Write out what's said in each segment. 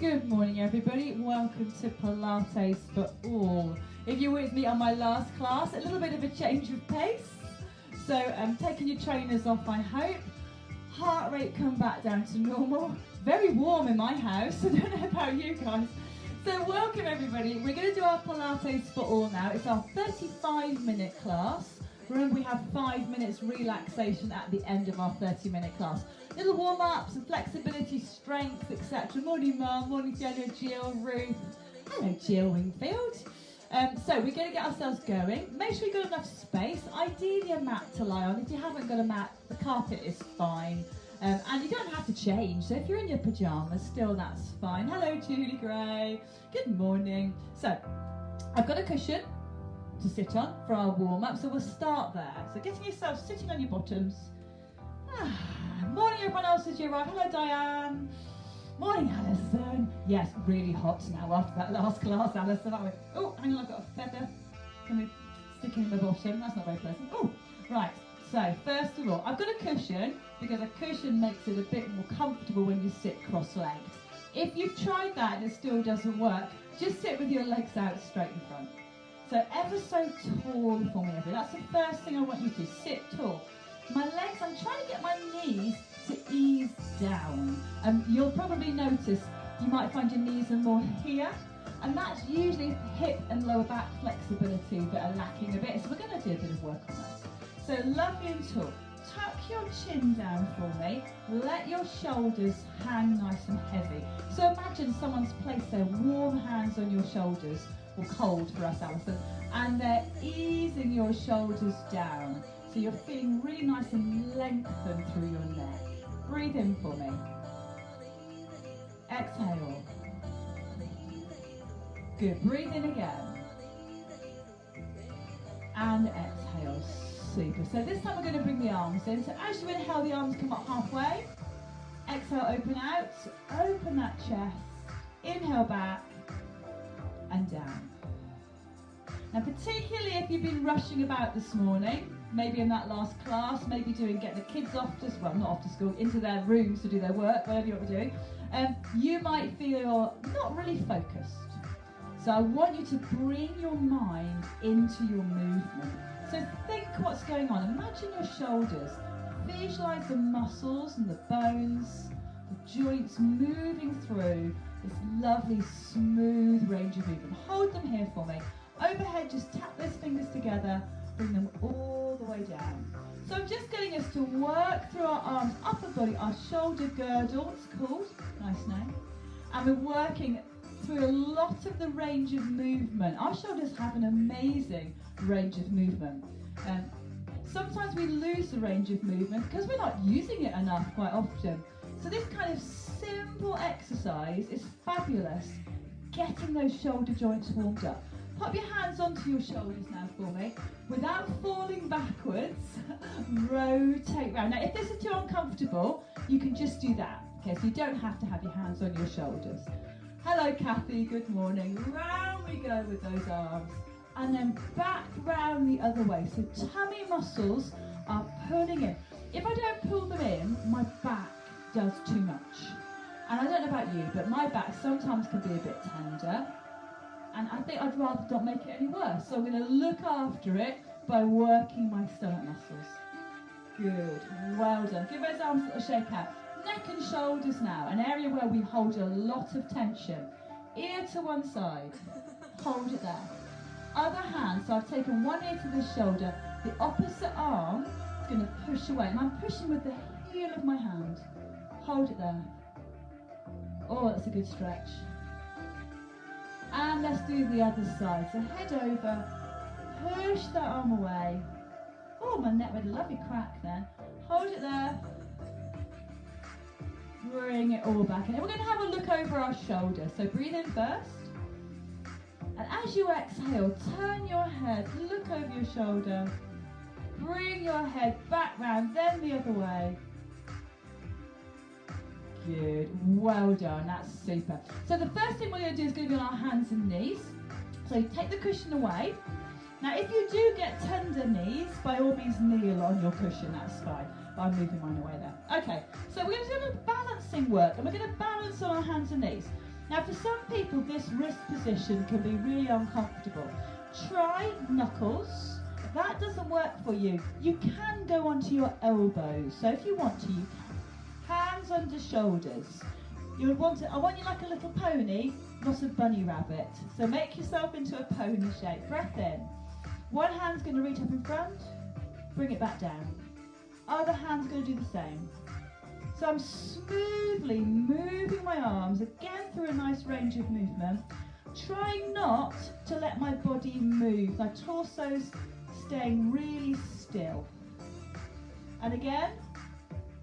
Good morning everybody, welcome to Pilates for All. If you're with me on my last class, a little bit of a change of pace. So taking your trainers off I hope. Heart rate come back down to normal. Very warm in my house, I don't know about you guys. So welcome everybody, we're going to do our Pilates for All now. It's our 35-minute class. Remember we have 5 minutes relaxation at the end of our 30-minute class. Little warm-ups and flexibility, strength, etc. Morning Mum, morning Jenna, Jill, Ruth. Hello Jill Wingfield. So we're going to get ourselves going. Make sure you've got enough space. Ideally a mat to lie on. If you haven't got a mat, the carpet is fine. And you don't have to change. So if you're in your pyjamas, still that's fine. Hello Julie Gray. Good morning. So I've got a cushion to sit on for our warm-up. So we'll start there. So getting yourself sitting on your bottoms. Morning everyone else as you arrive. Hello Diane. Morning Alison. Yes, really hot now after that last class, Alison. Oh, hang on, I've got a feather. Can we stick in the bottom? That's not very pleasant. Oh, right. So first of all, I've got a cushion because a cushion makes it a bit more comfortable when you sit cross-legged. If you've tried that and it still doesn't work, just sit with your legs out straight in front. So ever so tall for me, everybody. That's the first thing I want you to sit tall. My legs, I'm trying to get my knees to ease down. You'll probably notice you might find your knees are more here, and that's usually hip and lower back flexibility that are lacking a bit. So we're going to do a bit of work on that. So lovely and tall. Tuck your chin down for me. Let your shoulders hang nice and heavy. So imagine someone's placed their warm hands on your shoulders, or cold for us, Alison, and they're easing your shoulders down. So you're feeling really nice and lengthened through your neck. Breathe in for me. Exhale. Good. Breathe in again. And exhale. Super. So this time we're going to bring the arms in. So as you inhale, the arms come up halfway. Exhale, open out. Open that chest. Inhale back and down. Now particularly if you've been rushing about this morning, maybe in that last class, maybe getting the kids off to, well, not off to school, into their rooms to do their work, whatever you're doing, you might feel not really focused. So I want you to bring your mind into your movement. So think what's going on. Imagine your shoulders. Visualize the muscles and the bones, the joints moving through this lovely smooth range of movement. Hold them here for me. Overhead, just tap those fingers together, bring them all the way down. So I'm just getting us to work through our arms, upper body, our shoulder girdle, it's called, nice name. And we're working through a lot of the range of movement. Our shoulders have an amazing range of movement. Sometimes we lose the range of movement because we're not using it enough quite often. So this kind of simple exercise is fabulous, getting those shoulder joints warmed up. Pop your hands onto your shoulders now for me. Without falling backwards, rotate round. Now if this is too uncomfortable, you can just do that. Okay, so you don't have to have your hands on your shoulders. Hello Kathy, good morning. Round we go with those arms. And then back round the other way. So tummy muscles are pulling in. If I don't pull them in, my back does too much. And I don't know about you, but my back sometimes can be a bit tender. And I think I'd rather not make it any worse. So I'm going to look after it by working my stomach muscles. Good, well done. Give those arms a little shake out. Neck and shoulders now, an area where we hold a lot of tension. Ear to one side, hold it there. Other hand, so I've taken one ear to the shoulder, the opposite arm is going to push away. And I'm pushing with the heel of my hand. Hold it there. Oh, that's a good stretch. And let's do the other side. So head over, push that arm away. Oh, my neck made a lovely crack there. Hold it there. Bring it all back in. And we're going to have a look over our shoulder. So breathe in first. And as you exhale, turn your head, look over your shoulder. Bring your head back round, then the other way. Good, well done, that's super. So the first thing we're going to do is going to be on our hands and knees. So you take the cushion away. Now if you do get tender knees, by all means kneel on your cushion, that's fine. But I'm moving mine away there. Okay, so we're going to do a balancing work, and we're going to balance on our hands and knees. Now for some people this wrist position can be really uncomfortable. Try knuckles. If that doesn't work for you, you can go onto your elbows. So if you want to, you can. Hands under shoulders. I want you like a little pony, not a bunny rabbit. So make yourself into a pony shape. Breath in. One hand's going to reach up in front, bring it back down. Other hand's going to do the same. So I'm smoothly moving my arms again through a nice range of movement, trying not to let my body move. My torso's staying really still. And again,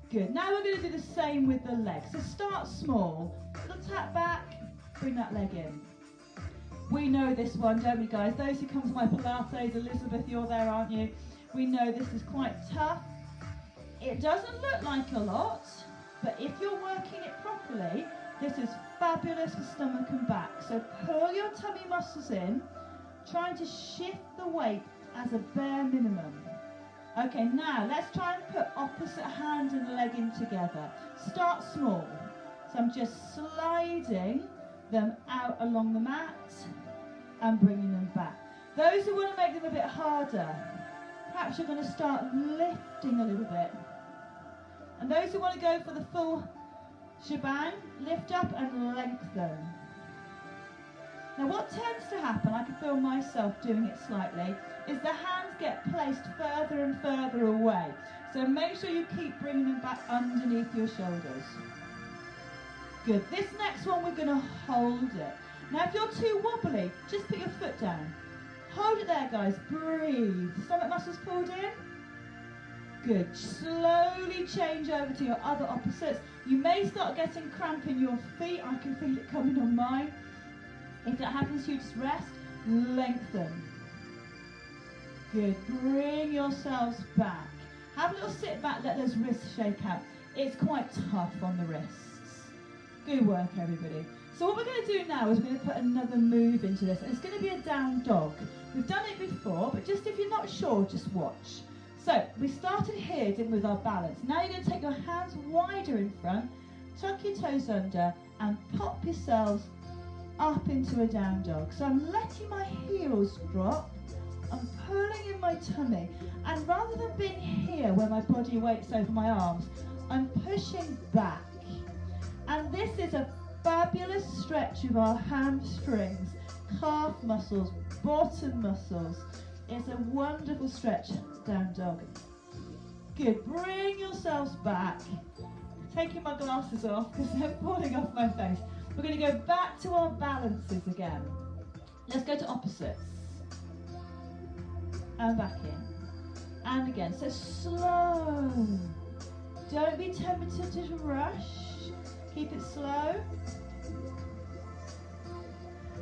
good. Now we're going to do the same with the legs. So start small, little tap back, bring that leg in. We know this one, don't we guys? Those who come to my Pilates, Elizabeth, you're there, aren't you? We know this is quite tough. It doesn't look like a lot, but if you're working it properly, this is fabulous for stomach and back. So pull your tummy muscles in, trying to shift the weight as a bare minimum. Okay, now let's try and put opposite hand and leg in together. Start small. So I'm just sliding them out along the mat and bringing them back. Those who want to make them a bit harder, perhaps you're going to start lifting a little bit. And those who want to go for the full shebang, lift up and lengthen. Now what tends to happen, I can feel myself doing it slightly, is the hands get placed further and further away. So make sure you keep bringing them back underneath your shoulders. Good. This next one we're going to hold it. Now if you're too wobbly, just put your foot down. Hold it there guys, breathe. Stomach muscles pulled in. Good. Slowly change over to your other opposites. You may start getting cramp in your feet. I can feel it coming on mine. If that happens to you, just rest. Lengthen. Good. Bring yourselves back. Have a little sit back, let those wrists shake out. It's quite tough on the wrists. Good work, everybody. So what we're going to do now is we're going to put another move into this. And it's going to be a down dog. We've done it before, but just if you're not sure, just watch. So we started here, didn't we, with our balance. Now you're going to take your hands wider in front, tuck your toes under, and pop yourselves up into a down dog. So I'm letting my heels drop. I'm pulling in my tummy. And rather than being here where my body waits over my arms, I'm pushing back. And this is a fabulous stretch of our hamstrings, calf muscles, bottom muscles. It's a wonderful stretch, down dog. Good, bring yourselves back. Taking my glasses off because they're falling off my face. We're going to go back to our balances again. Let's go to opposites. And back in. And again, so slow. Don't be tempted to rush. Keep it slow.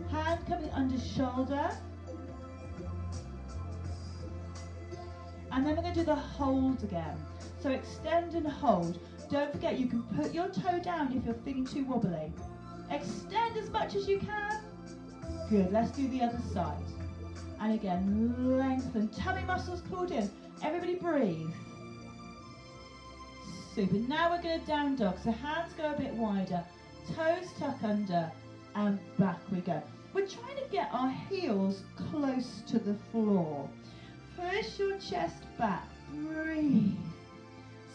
Hand coming under shoulder. And then we're going to do the hold again. So extend and hold. Don't forget you can put your toe down if you're feeling too wobbly. Extend as much as you can. Good, let's do the other side. And again, lengthen. Tummy muscles pulled in. Everybody breathe. Super. Now we're going to down dog. So hands go a bit wider. Toes tuck under. And back we go. We're trying to get our heels close to the floor. Push your chest back. Breathe.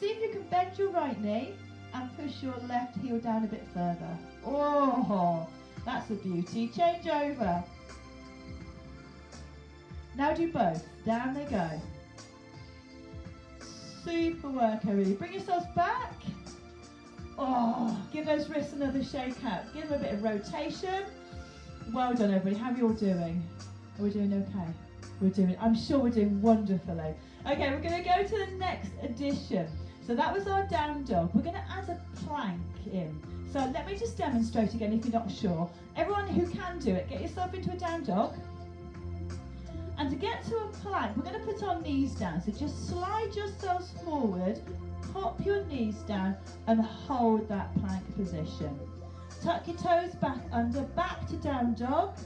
See if you can bend your right knee and push your left heel down a bit further. Oh, that's a beauty. Change over. Now do both. Down they go. Super work, everybody. Bring yourselves back. Oh, give those wrists another shake out. Give them a bit of rotation. Well done, everybody. How are you all doing? Are we doing okay? I'm sure we're doing wonderfully. Okay, we're going to go to the next addition. So that was our down dog. We're going to add a plank in. So let me just demonstrate again if you're not sure. Everyone who can do it, get yourself into a down dog. And to get to a plank, we're going to put our knees down. So just slide yourselves forward, pop your knees down and hold that plank position. Tuck your toes back under, back to down dog.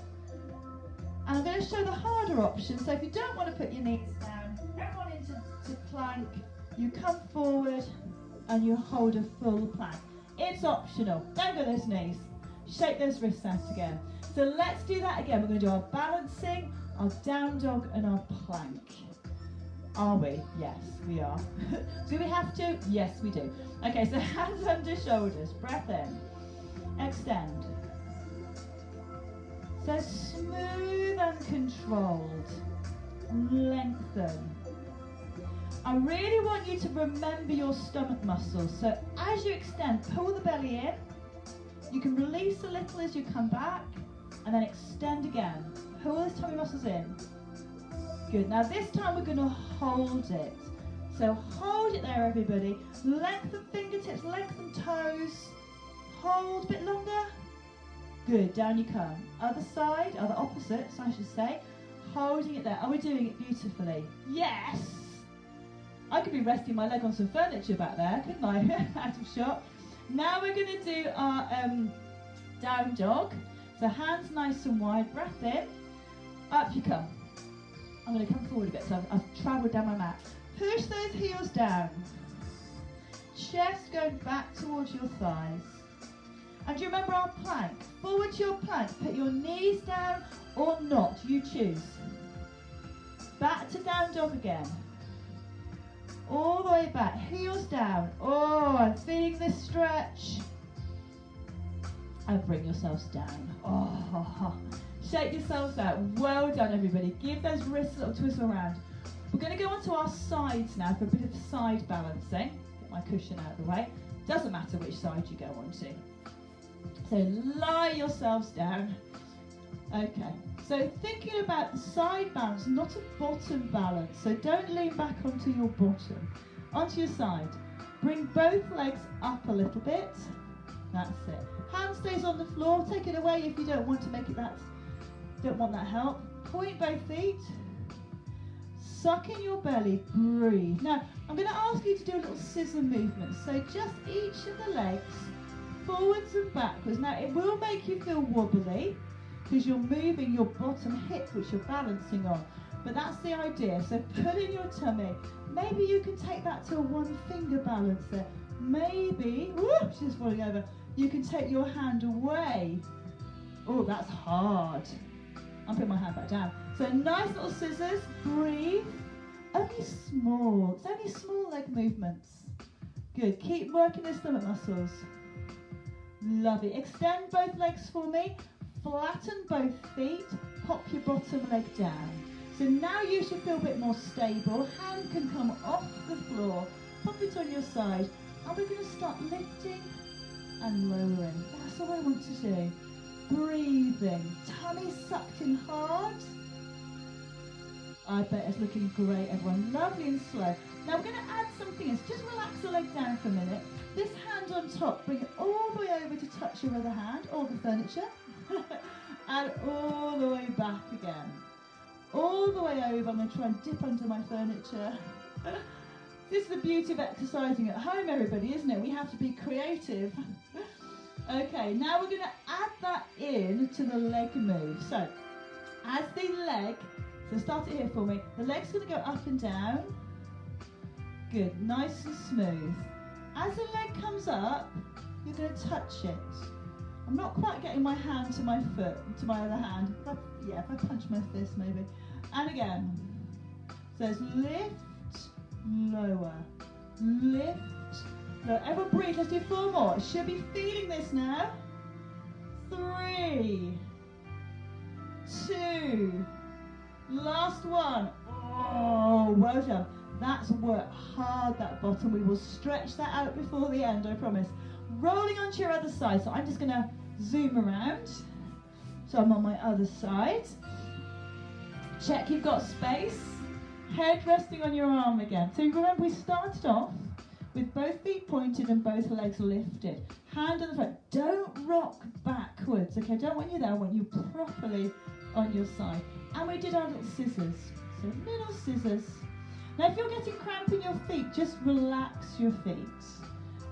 And I'm going to show the harder option. So if you don't want to put your knees down, everyone into plank, you come forward and you hold a full plank. It's optional. Don't go those knees. Shake those wrists out again. So let's do that again. We're going to do our balancing, our down dog and our plank. Are we? Yes, we are. Do we have to? Yes, we do. Okay, so hands under shoulders. Breath in. Extend. So smooth and controlled. Lengthen. I really want you to remember your stomach muscles. So as you extend, pull the belly in. You can release a little as you come back and then extend again. Pull those tummy muscles in. Good. Now this time we're going to hold it. So hold it there, everybody. Lengthen fingertips, lengthen toes. Hold a bit longer. Good. Down you come. Other side, other opposites, I should say. Holding it there. Are we doing it beautifully? Yes. I could be resting my leg on some furniture back there, couldn't I? Out of shot. Now we're going to do our down dog. So hands nice and wide. Breath in. Up you come. I'm going to come forward a bit, so I've travelled down my mat. Push those heels down. Chest going back towards your thighs. And do you remember our plank? Forward to your plank. Put your knees down or not. You choose. Back to down dog again. All the way back. Heels down. Oh, I'm feeling this stretch. And bring yourselves down. Oh, shake yourselves out. Well done, everybody. Give those wrists a little twist around. We're going to go onto our sides now for a bit of side balancing. Get my cushion out of the way. Doesn't matter which side you go onto. So lie yourselves down. Okay. So thinking about the side balance, not a bottom balance. So don't lean back onto your bottom. Onto your side. Bring both legs up a little bit. That's it. Hand stays on the floor. Take it away if you don't want to make it that. Don't want that help. Point both feet. Suck in your belly. Breathe. Now I'm going to ask you to do a little scissor movement. So just each of the legs forwards and backwards. Now it will make you feel wobbly because you're moving your bottom hip, which you're balancing on. But that's the idea. So pull in your tummy. Maybe you can take that to a one finger balance there. Maybe, whoop, she's falling over. You can take your hand away. Oh, that's hard. I'm putting my hand back down. So nice little scissors, breathe. Only small, it's only small leg movements. Good, keep working the stomach muscles. Lovely. Extend both legs for me. Flatten both feet. Pop your bottom leg down. So now you should feel a bit more stable. Hand can come off the floor. Pop it on your side. And we're going to start lifting and lowering. That's all I want to do. Breathing. Tummy sucked in hard. I bet it's looking great, everyone. Lovely and slow. Now we're going to add something else. Just relax the leg down for a minute. This hand on top, bring it all the way over to touch your other hand, or the furniture. And all the way back again. All the way over. I'm going to try and dip under my furniture. This is the beauty of exercising at home, everybody, isn't it? We have to be creative. Okay, now we're going to add that in to the leg move. So, as the leg, so start it here for me. The leg's going to go up and down. Good, nice and smooth. As the leg comes up, you're going to touch it. I'm not quite getting my hand to my foot, to my other hand. If I punch my fist maybe. And again. So it's lift, lower, lift, lower. Everyone breathe, let's do 4 more. Should be feeling this now. 3, 2, last one. Oh, well done. That's worked hard, that bottom. We will stretch that out before the end, I promise. Rolling onto your other side. So I'm just going to zoom around. So I'm on my other side. Check you've got space. Head resting on your arm again. So remember we started off with both feet pointed and both legs lifted. Hand on the front. Don't rock backwards. Okay, don't want you there. I want you properly on your side. And we did our little scissors. So little scissors. Now if you're getting cramp in your feet, just relax your feet.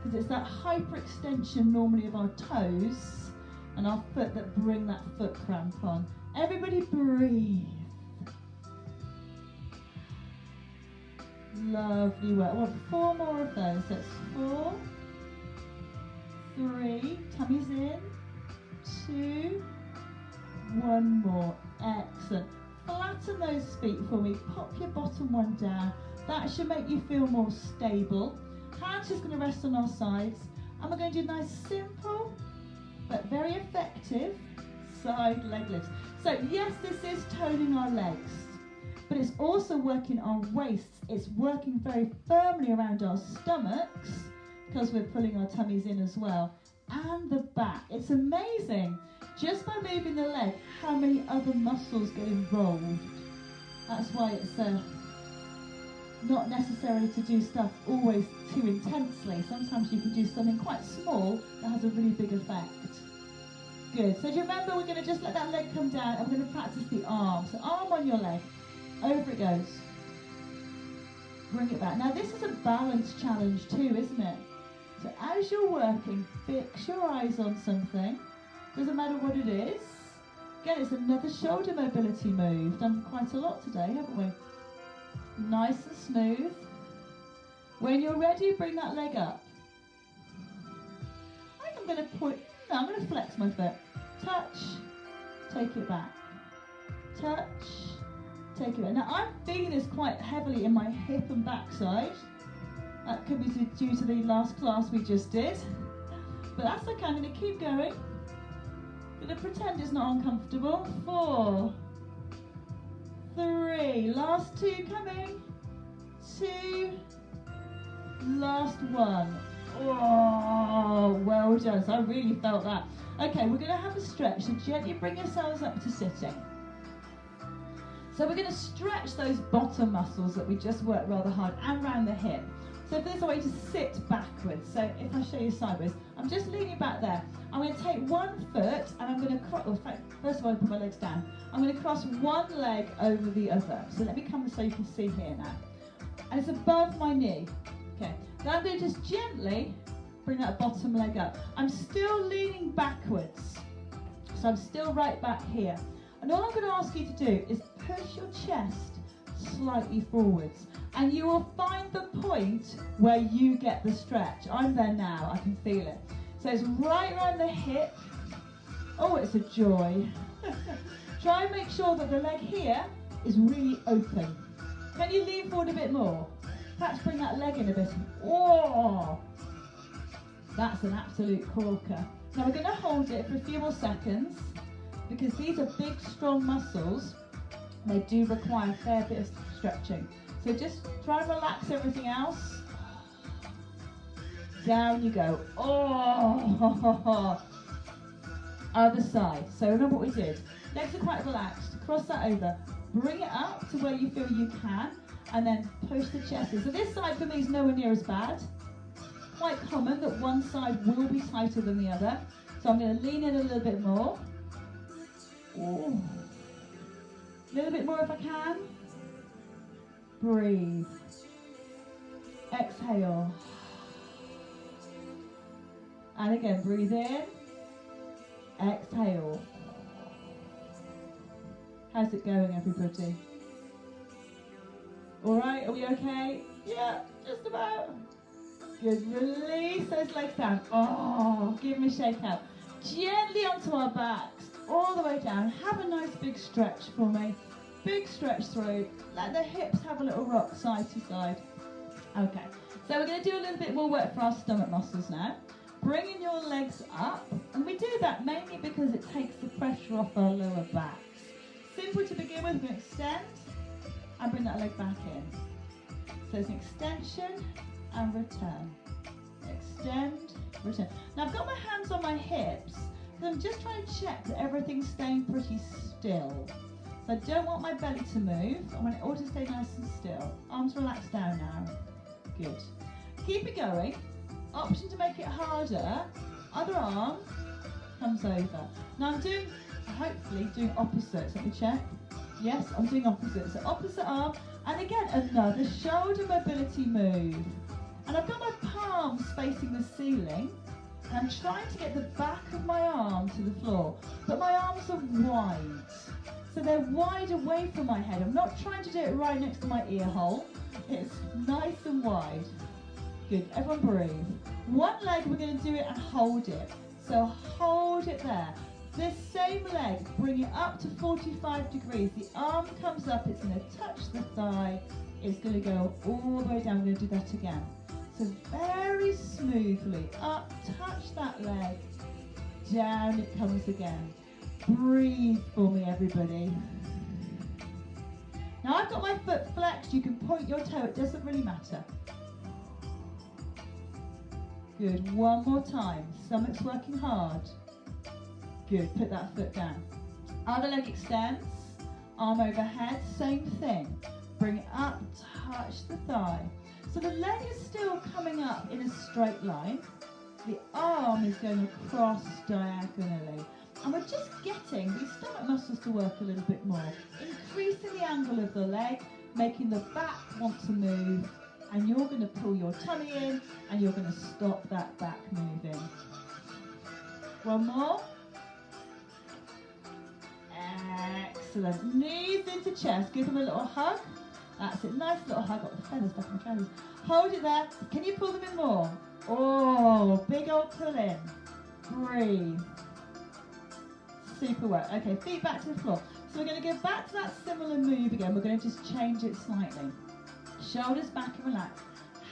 Because it's that hyperextension normally of our toes and our foot that bring that foot cramp on. Everybody breathe. Lovely work. I want 4 more of those. That's 4, 3, tummy's in, one more. Excellent. Flatten those feet for me. Pop your bottom one down. That should make you feel more stable. Hands just going to rest on our sides. And we're going to do a nice simple but very effective side leg lifts. So yes, this is toning our legs, but it's also working our waists. It's working very firmly around our stomachs because we're pulling our tummies in as well, and the back. It's amazing just by moving the leg how many other muscles get involved. That's why it's not necessary to do stuff always too intensely. Sometimes you can do something quite small that has a really big effect. Good. So do you remember, we're going to just let that leg come down and we're going to practice the arm. So arm on your leg. Over it goes. Bring it back. Now this is a balance challenge too, isn't it? So as you're working, fix your eyes on something. Doesn't matter what it is. Again, it's another shoulder mobility move. Done quite a lot today, haven't we? Nice and smooth. When you're ready, bring that leg up. I think I'm going to point, no, I'm going to flex my foot. Touch, take it back. Touch, take it back. Now I'm feeling this quite heavily in my hip and back side. That could be due to the last class we just did. But that's okay, I'm going to keep going. I'm going to pretend it's not uncomfortable. 4, 3, last 2 coming. 2, last 1. Oh, well done. So I really felt that. Okay, we're going to have a stretch. So gently bring yourselves up to sitting. So we're going to stretch those bottom muscles that we just worked rather hard and round the hip. So if there's a way to sit backwards, so if I show you sideways, I'm just leaning back there. I'm going to take one foot and I'm going to cross, first of all, I put my legs down. I'm going to cross one leg over the other. So let me come so you can see here now. And it's above my knee. Okay, then I'm going to just gently bring that bottom leg up. I'm still leaning backwards. So I'm still right back here. And all I'm going to ask you to do is push your chest slightly forwards. And you will find the point where you get the stretch. I'm there now, I can feel it. So it's right around the hip. Oh, it's a joy. Try and make sure that the leg here is really open. Can you lean forward a bit more? Perhaps bring that leg in a bit. Oh, that's an absolute corker. Now we're going to hold it for a few more seconds because these are big, strong muscles. They do require a fair bit of stretching. So just try and relax everything else. Down you go. Oh, other side. So remember what we did. Legs are quite relaxed. Cross that over. Bring it up to where you feel you can, and then push the chest in. So this side for me is nowhere near as bad. Quite common that one side will be tighter than the other. So I'm going to lean in a little bit more. Ooh. A little bit more if I can. Breathe. Exhale. And again, breathe in. Exhale. How's it going, everybody? All right, are we okay? Yeah, just about. Good, release those legs down. Oh, give them a shake out. Gently onto our backs, all the way down. Have a nice big stretch for me. Big stretch through. Let the hips have a little rock side to side. Okay, so we're going to do a little bit more work for our stomach muscles now. Bringing your legs up, and we do that mainly because it takes the pressure off our lower backs. Simple to begin with. We're going to extend and bring that leg back in. So it's an extension and return. Extend, return. Now I've got my hands on my hips, so I'm just trying to check that everything's staying pretty still. So I don't want my belly to move. I want it all to stay nice and still. Arms relaxed down now. Good. Keep it going. Option to make it harder. Other arm comes over. Now I'm doing, hopefully doing opposites. Let me check. Yes, I'm doing opposites. So opposite arm, and again another shoulder mobility move. And I've got my palms facing the ceiling, and I'm trying to get the back of my arm to the floor, but my arms are wide. So they're wide away from my head. I'm not trying to do it right next to my ear hole. It's nice and wide. Good, everyone breathe. One leg, we're going to do it and hold it. So hold it there. This same leg, bring it up to 45 degrees. The arm comes up, it's going to touch the thigh. It's going to go all the way down. We're going to do that again. So very smoothly, up, touch that leg, down it comes again. Breathe for me, everybody. Now I've got my foot flexed. You can point your toe, it doesn't really matter. Good, one more time. Stomach's working hard. Good, put that foot down. Other leg extends, arm overhead, same thing. Bring it up, touch the thigh. So the leg is still coming up in a straight line. The arm is going across diagonally. And we're just getting these stomach muscles to work a little bit more. Increasing the angle of the leg, making the back want to move. And you're going to pull your tummy in and you're going to stop that back moving. One more. Excellent. Knees into chest. Give them a little hug. That's it. Nice little hug. Got the feathers stuck in my trousers. Hold it there. Can you pull them in more? Oh, big old pull in. Breathe. Super work. Okay, feet back to the floor. So we're going to go back to that similar move again. We're going to just change it slightly. Shoulders back and relax.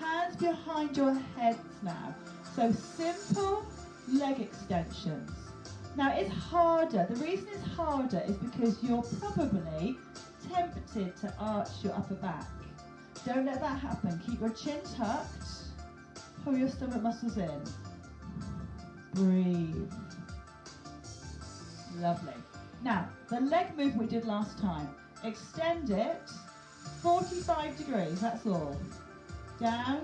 Hands behind your heads now. So simple leg extensions. Now it's harder. The reason it's harder is because you're probably tempted to arch your upper back. Don't let that happen. Keep your chin tucked. Pull your stomach muscles in. Breathe. Lovely. Now, the leg move we did last time. Extend it 45 degrees, that's all. Down,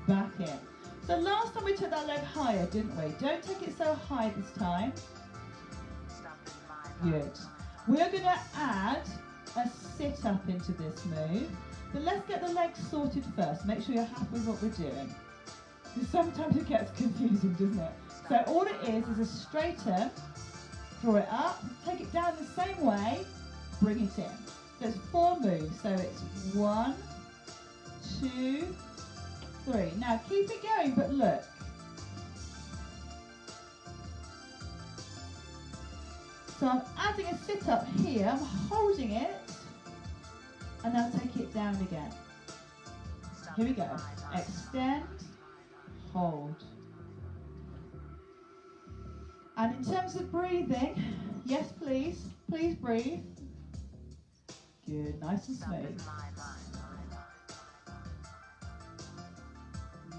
back in. So last time we took that leg higher, didn't we? Don't take it so high this time. Good. We're going to add a sit-up into this move. But let's get the legs sorted first. Make sure you're happy with what we're doing. Because sometimes it gets confusing, doesn't it? So all it is a straighten, draw it up, take it down the same way, bring it in. So it's 4 moves. So it's 1, 2, 3. Now keep it going, but look. So I'm adding a sit-up here, I'm holding it, and now take it down again. Here we go. Extend, hold. And in terms of breathing, yes please, please breathe. Good, nice and smooth.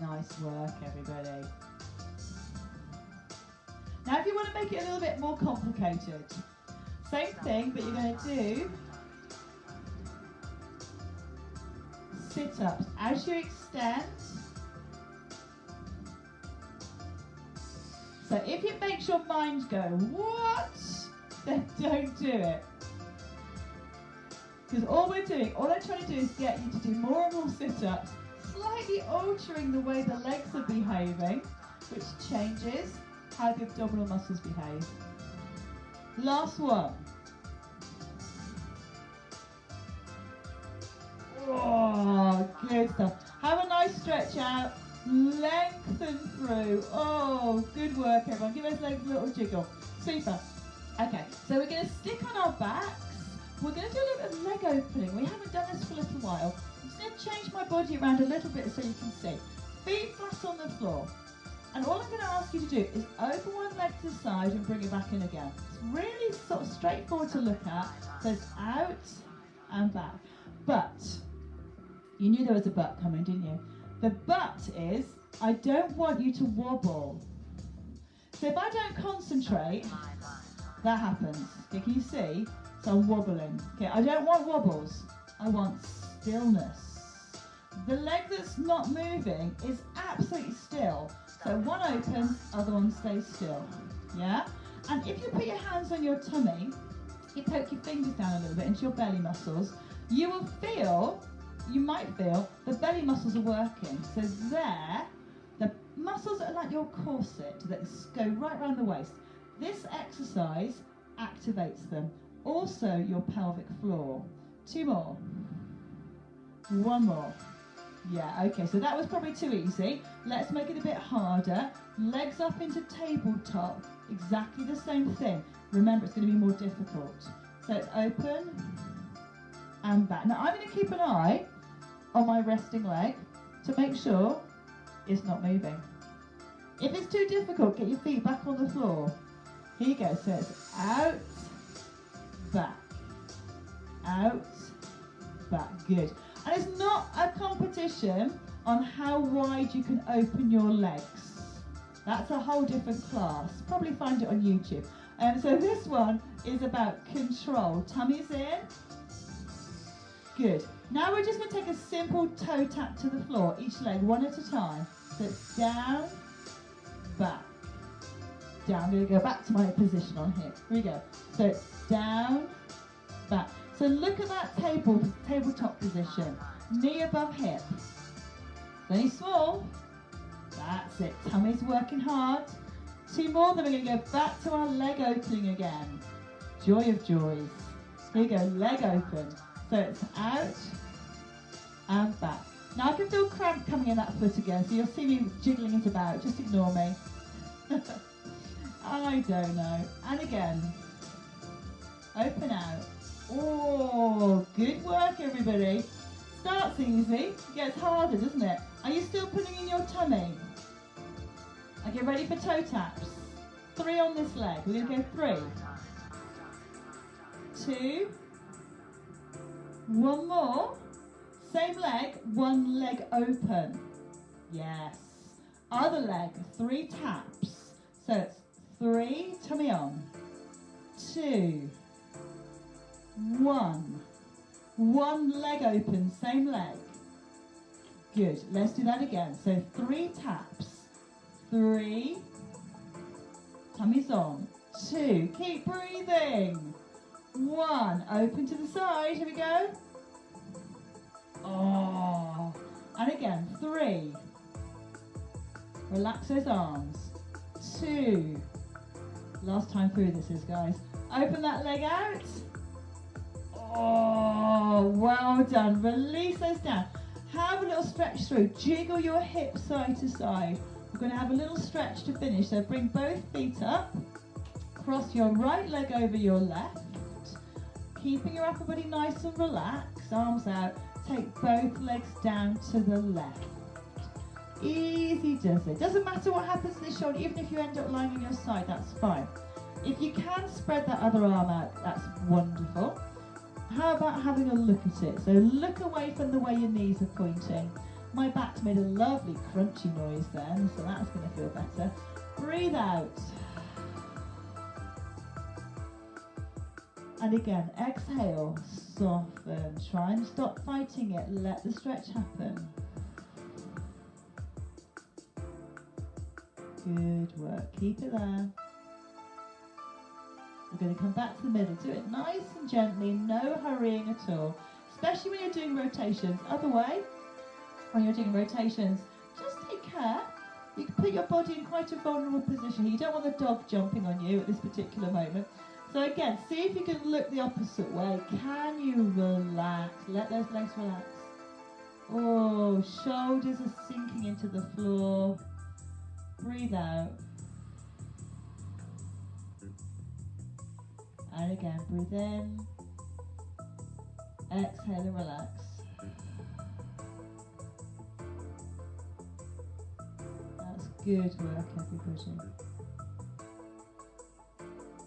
Nice work, everybody. Now if you want to make it a little bit more complicated, same thing, but you're going to do sit-ups as you extend. So if it makes your mind go, what? Then don't do it. Because all I'm trying to do is get you to do more and more sit-ups, slightly altering the way the legs are behaving, which changes how the abdominal muscles behave. Last one. Oh, good stuff. Have a nice stretch out. Lengthen through. Oh, good work, everyone. Give those legs a little jiggle. Super. Okay, so we're going to stick on our backs. We're going to do a little bit of leg opening. We haven't done this for a little while. I'm just going to change my body around a little bit so you can see. Feet flat on the floor. And all I'm going to ask you to do is open one leg to the side and bring it back in again. It's really sort of straightforward to look at. So it's out and back. But, you knew there was a but coming, didn't you? The but is, I don't want you to wobble. So if I don't concentrate, that happens. Okay, can you see? So I'm wobbling. Okay, I don't want wobbles. I want stillness. The leg that's not moving is absolutely still. So one opens, other one stays still. Yeah? And if you put your hands on your tummy, you poke your fingers down a little bit into your belly muscles, you will feel, you might feel, the belly muscles are working. So there, the muscles that are like your corset that go right around the waist. This exercise activates them. Also your pelvic floor. 2 more. 1 more. Yeah, okay, so that was probably too easy. Let's make it a bit harder. Legs up into tabletop. exactly the same thing. Remember, it's going to be more difficult. So it's open and back. Now I'm going to keep an eye on my resting leg to make sure it's not moving. If it's too difficult, get your feet back on the floor. Here you go. So it's out, back, out, back. Good. And it's not a competition on how wide you can open your legs. That's a whole different class. Probably find it on YouTube. So this one is about control. Tummy's in. Good. Now we're just going to take a simple toe tap to the floor, each leg one at a time. So it's down, back, down. I'm going to go back to my position on hip. Here we go. So it's down, back. So look at that tabletop position. Knee above hip. Very small. That's it. Tummy's working hard. 2 more, then we're going to go back to our leg opening again. Joy of joys. Here you go, leg open. So it's out and back. Now I can feel cramp coming in that foot again, so you'll see me jiggling it about. Just ignore me. I don't know. And again. Open out. Oh, good work, everybody. Starts easy, gets harder, doesn't it? Are you still putting in your tummy? Okay, ready for toe taps? 3 on this leg. We're going to go 3, 2, 1 more. Same leg, 1 leg open. Yes. Other leg, 3 taps. So it's 3, tummy on. 2, 1. 1 leg open, same leg. Good. Let's do that again. So 3 taps. 3. Tummy's on. 2. Keep breathing. 1. Open to the side. Here we go. Oh. And again. 3. Relax those arms. 2. Last time through this is, guys. Open that leg out. Oh, well done. Release those down. Have a little stretch through. Jiggle your hips side to side. We're going to have a little stretch to finish. So bring both feet up. Cross your right leg over your left. Keeping your upper body nice and relaxed. Arms out. Take both legs down to the left. Easy does it. Doesn't matter what happens to the shoulder. Even if you end up lying on your side, that's fine. If you can spread that other arm out, that's wonderful. How about having a look at it? So look away from the way your knees are pointing. My back's made a lovely crunchy noise then, so that's going to feel better. Breathe out. And again, exhale, soften. Try and stop fighting it. Let the stretch happen. Good work. Keep it there. We're going to come back to the middle. Do it nice and gently, no hurrying at all. Especially when you're doing rotations. Other way, when you're doing rotations, just take care. You can put your body in quite a vulnerable position. You don't want the dog jumping on you at this particular moment. So again, see if you can look the opposite way. Can you relax? Let those legs relax. Oh, shoulders are sinking into the floor. Breathe out. And again, breathe in. Exhale and relax. That's good work, everybody.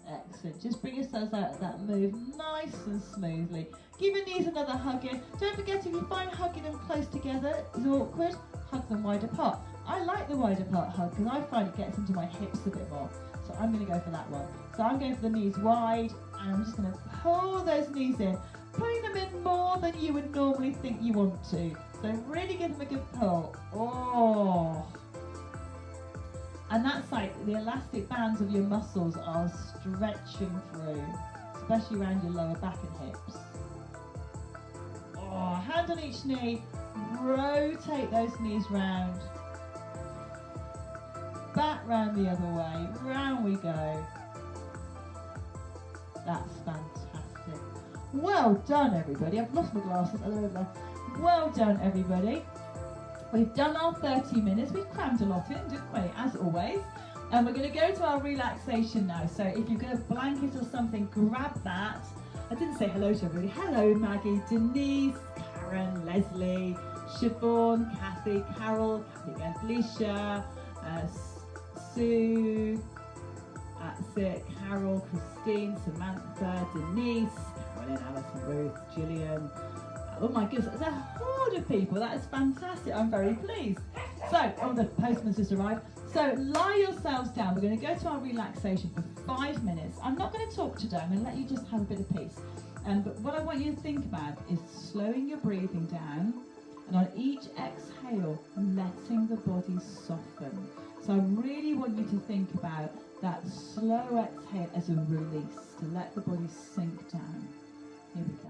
Excellent. Just bring yourselves out of that move nice and smoothly. Give your knees another hug in. Don't forget, if you find hugging them close together is awkward, hug them wide apart. I like the wide apart hug because I find it gets into my hips a bit more. So I'm going to go for that one. So I'm going for the knees wide, and I'm just going to pull those knees in, pulling them in more than you would normally think you want to. So really give them a good pull. Oh. And that's like the elastic bands of your muscles are stretching through, especially around your lower back and hips. Oh, hand on each knee, rotate those knees round. Back round the other way, round we go. That's fantastic. Well done, everybody. I've lost my glasses. Oh, they're over there. Well done, everybody. We've done our 30 minutes. We've crammed a lot in, didn't we? As always. And we're going to go to our relaxation now. So if you've got a blanket or something, grab that. I didn't say hello to everybody. Hello, Maggie, Denise, Karen, Leslie, Siobhan, Kathy, Carol, Kathy and Felicia, Sue, that's it, Carol, Christine, Samantha, Denise, Carolyn, Alison, Ruth, Gillian. Oh my goodness, there's a horde of people. That is fantastic. I'm very pleased. So, oh, the postman's just arrived. So, lie yourselves down. We're going to go to our relaxation for 5 minutes. I'm not going to talk today. I'm going to let you just have a bit of peace. But what I want you to think about is slowing your breathing down, and on each exhale, letting the body soften. So I really want you to think about that slow exhale as a release, to let the body sink down. Here we go.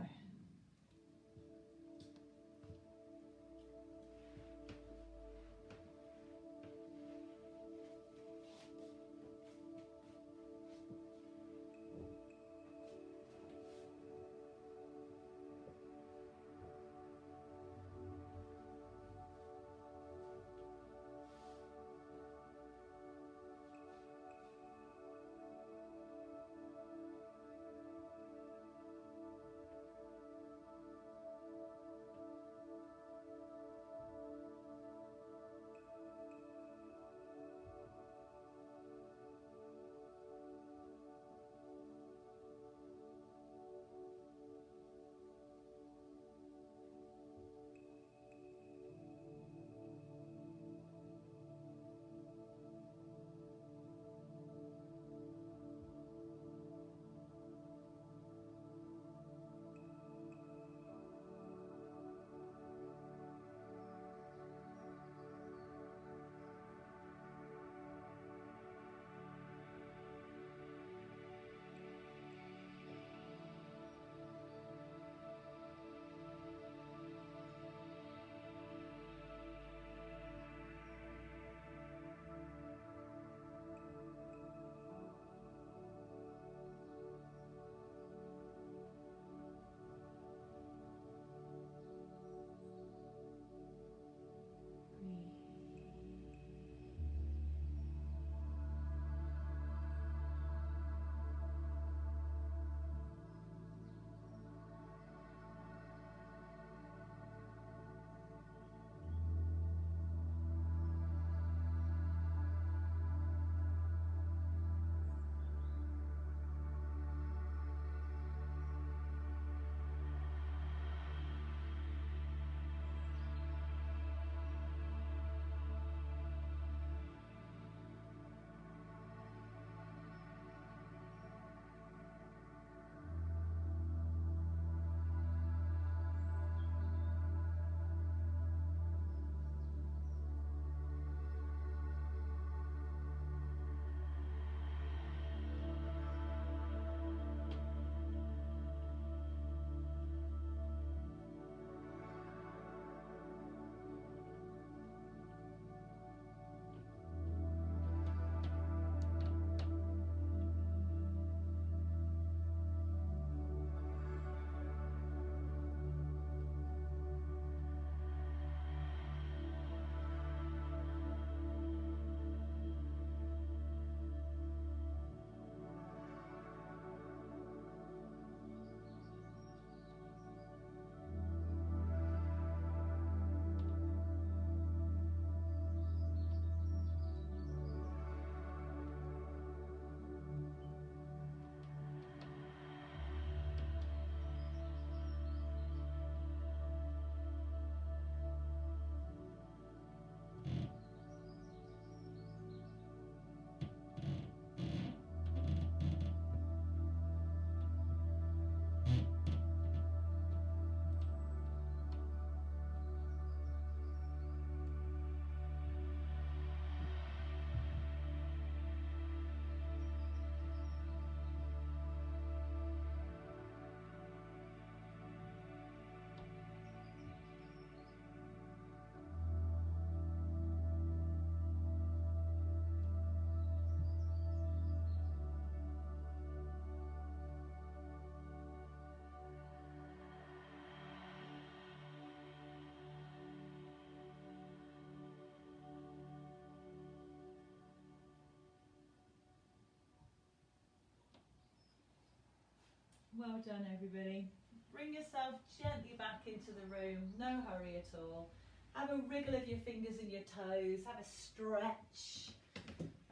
Well done, everybody. Bring yourself gently back into the room, no hurry at all. Have a wriggle of your fingers and your toes, have a stretch.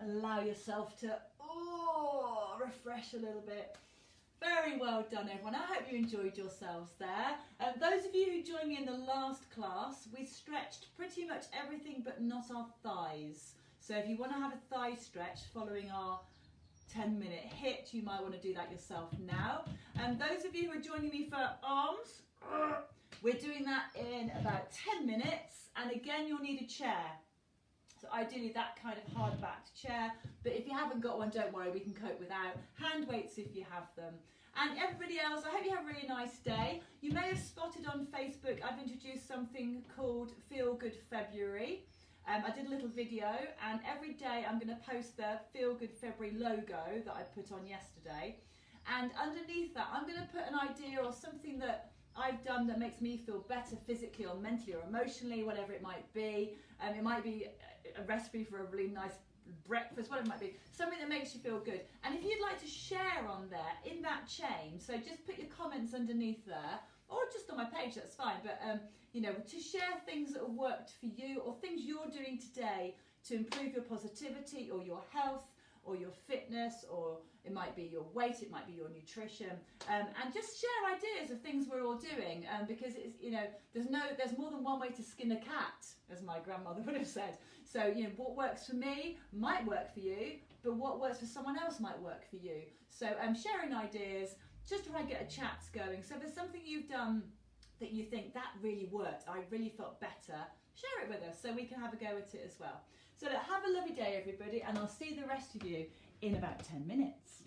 Allow yourself to refresh a little bit. Very well done, everyone. I hope you enjoyed yourselves there. Those of you who joined me in the last class, we stretched pretty much everything but not our thighs. So if you want to have a thigh stretch following our 10-minute hit, you might want to do that yourself now. And those of you who are joining me for arms, we're doing that in about 10 minutes. And again, you'll need a chair. So ideally that kind of hard-backed chair, but if you haven't got one, don't worry, we can cope without. Hand weights if you have them. And everybody else, I hope you have a really nice day. You may have spotted on Facebook, I've introduced something called Feel Good February. I did a little video, and every day I'm going to post the Feel Good February logo that I put on yesterday. And underneath that, I'm going to put an idea or something that I've done that makes me feel better physically or mentally or emotionally, whatever it might be. It might be a recipe for a really nice breakfast, whatever it might be, something that makes you feel good. And if you'd like to share on there in that chain, so just put your comments underneath there, or just on my page, that's fine, but you know, to share things that have worked for you or things you're doing today to improve your positivity or your health or your fitness, or it might be your weight, it might be your nutrition, and just share ideas of things we're all doing, because it's, you know, there's more than one way to skin a cat, as my grandmother would have said. So, you know, what works for me might work for you, but what works for someone else might work for you. So sharing ideas, just try to get a chat going. So if there's something you've done that you think that really worked, I really felt better, share it with us so we can have a go at it as well. So have a lovely day, everybody, and I'll see the rest of you in about 10 minutes.